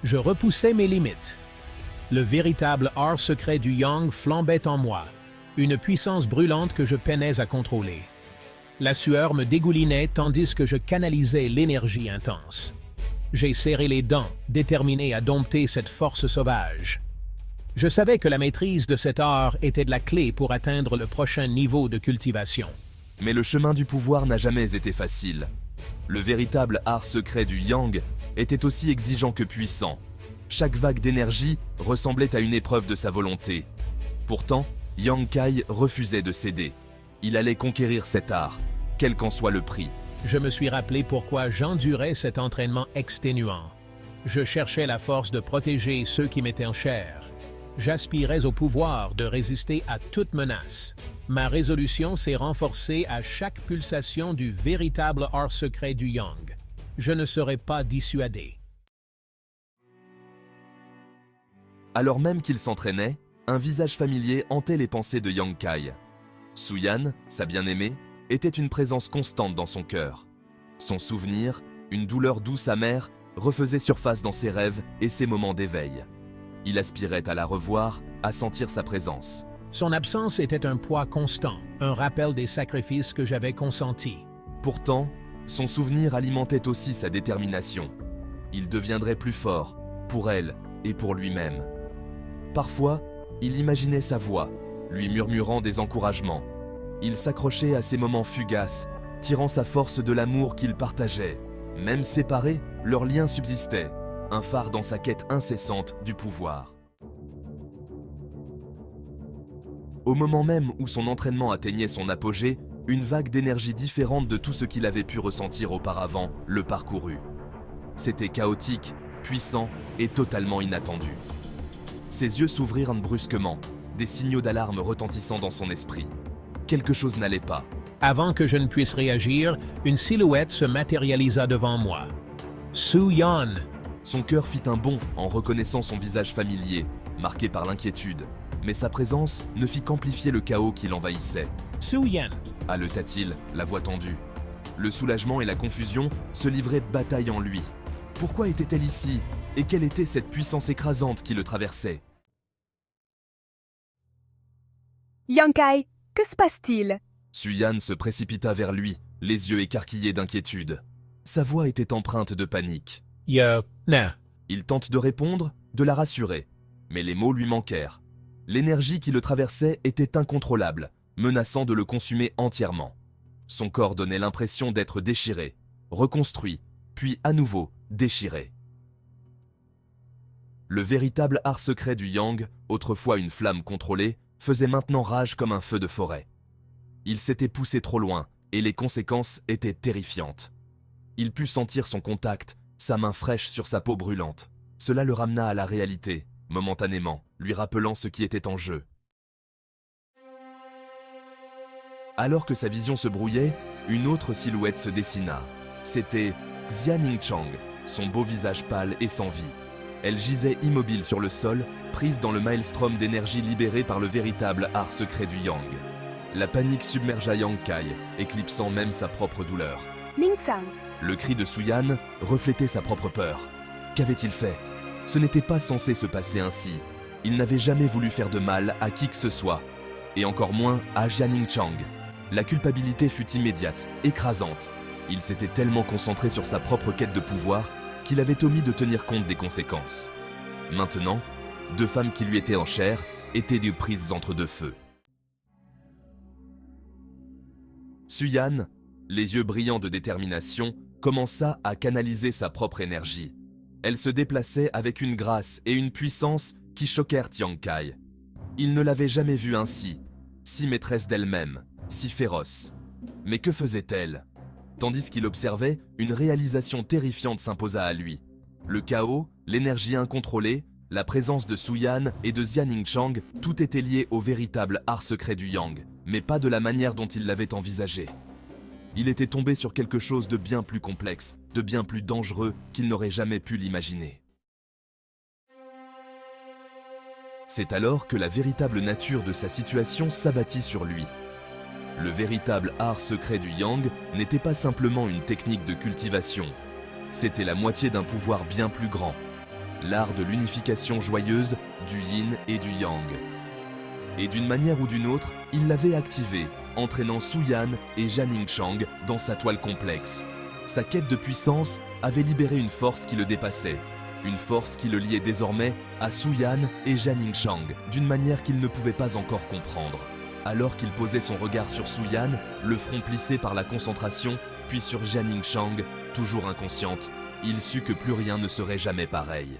Je repoussais mes limites. Le véritable art secret du Yang flambait en moi, une puissance brûlante que je peinais à contrôler. La sueur me dégoulinait tandis que je canalisais l'énergie intense. J'ai serré les dents, déterminé à dompter cette force sauvage. Je savais que la maîtrise de cet art était la clé pour atteindre le prochain niveau de cultivation. Mais le chemin du pouvoir n'a jamais été facile. Le véritable art secret du Yang était aussi exigeant que puissant. Chaque vague d'énergie ressemblait à une épreuve de sa volonté. Pourtant, Yang Kai refusait de céder. Il allait conquérir cet art, quel qu'en soit le prix. Je me suis rappelé pourquoi j'endurais cet entraînement exténuant. Je cherchais la force de protéger ceux qui m'étaient en chair. J'aspirais au pouvoir de résister à toute menace. Ma résolution s'est renforcée à chaque pulsation du véritable art secret du Yang. Je ne serai pas dissuadé. Alors même qu'il s'entraînait, un visage familier hantait les pensées de Yang Kai. Su-Yan, sa bien-aimée, était une présence constante dans son cœur. Son souvenir, une douleur douce amère, refaisait surface dans ses rêves et ses moments d'éveil. Il aspirait à la revoir, à sentir sa présence. Son absence était un poids constant, un rappel des sacrifices que j'avais consentis. Pourtant, son souvenir alimentait aussi sa détermination. Il deviendrait plus fort, pour elle et pour lui-même. Parfois, il imaginait sa voix, lui murmurant des encouragements. Il s'accrochait à ces moments fugaces, tirant sa force de l'amour qu'ils partageaient. Même séparés, leur lien subsistait, un phare dans sa quête incessante du pouvoir. Au moment même où son entraînement atteignait son apogée, une vague d'énergie différente de tout ce qu'il avait pu ressentir auparavant le parcourut. C'était chaotique, puissant et totalement inattendu. Ses yeux s'ouvrirent brusquement, des signaux d'alarme retentissant dans son esprit. Quelque chose n'allait pas. Avant que je ne puisse réagir, une silhouette se matérialisa devant moi. Su-Yan! Son cœur fit un bond en reconnaissant son visage familier, marqué par l'inquiétude. Mais sa présence ne fit qu'amplifier le chaos qui l'envahissait. Su-Yan! Haleta-t-il, la voix tendue. Le soulagement et la confusion se livraient de bataille en lui. Pourquoi était-elle ici? Et quelle était cette puissance écrasante qui le traversait? Yang Kai, que se passe-t-il? Su-Yan se précipita vers lui, les yeux écarquillés d'inquiétude. Sa voix était empreinte de panique. Non. Il tente de répondre, de la rassurer. Mais les mots lui manquèrent. L'énergie qui le traversait était incontrôlable, menaçant de le consumer entièrement. Son corps donnait l'impression d'être déchiré, reconstruit, puis à nouveau déchiré. Le véritable art secret du Yang, autrefois une flamme contrôlée, faisait maintenant rage comme un feu de forêt. Il s'était poussé trop loin, et les conséquences étaient terrifiantes. Il put sentir son contact, sa main fraîche sur sa peau brûlante. Cela le ramena à la réalité, momentanément, lui rappelant ce qui était en jeu. Alors que sa vision se brouillait, une autre silhouette se dessina. C'était Xia Ningchang, son beau visage pâle et sans vie. Elle gisait immobile sur le sol, prise dans le maelstrom d'énergie libérée par le véritable art secret du Yang. La panique submergea Yang Kai, éclipsant même sa propre douleur. Ning-san. Le cri de Su-Yan reflétait sa propre peur. Qu'avait-il fait? Ce n'était pas censé se passer ainsi. Il n'avait jamais voulu faire de mal à qui que ce soit, et encore moins à Xia Ningchang. La culpabilité fut immédiate, écrasante. Il s'était tellement concentré sur sa propre quête de pouvoir qu'il avait omis de tenir compte des conséquences. Maintenant, deux femmes qui lui étaient en chair étaient prises entre deux feux. Su-Yan, les yeux brillants de détermination, commença à canaliser sa propre énergie. Elle se déplaçait avec une grâce et une puissance qui choquèrent Yang Kai. Il ne l'avait jamais vue ainsi, si maîtresse d'elle-même, si féroce. Mais que faisait-elle? Tandis qu'il observait, une réalisation terrifiante s'imposa à lui. Le chaos, l'énergie incontrôlée, la présence de Su-Yan et de Xia Ningchang, tout était lié au véritable art secret du Yang, mais pas de la manière dont il l'avait envisagé. Il était tombé sur quelque chose de bien plus complexe, de bien plus dangereux qu'il n'aurait jamais pu l'imaginer. C'est alors que la véritable nature de sa situation s'abattit sur lui. Le véritable art secret du Yang n'était pas simplement une technique de cultivation. C'était la moitié d'un pouvoir bien plus grand. l'art de l'unification joyeuse du yin et du yang. Et d'une manière ou d'une autre, il l'avait activé, entraînant Su Yan et Janning Chang dans sa toile complexe. Sa quête de puissance avait libéré une force qui le dépassait, une force qui le liait désormais à Su Yan et Janning Chang, d'une manière qu'il ne pouvait pas encore comprendre. Alors qu'il posait son regard sur Su Yan, le front plissé par la concentration, puis sur Janning Chang, toujours inconsciente, il sut que plus rien ne serait jamais pareil.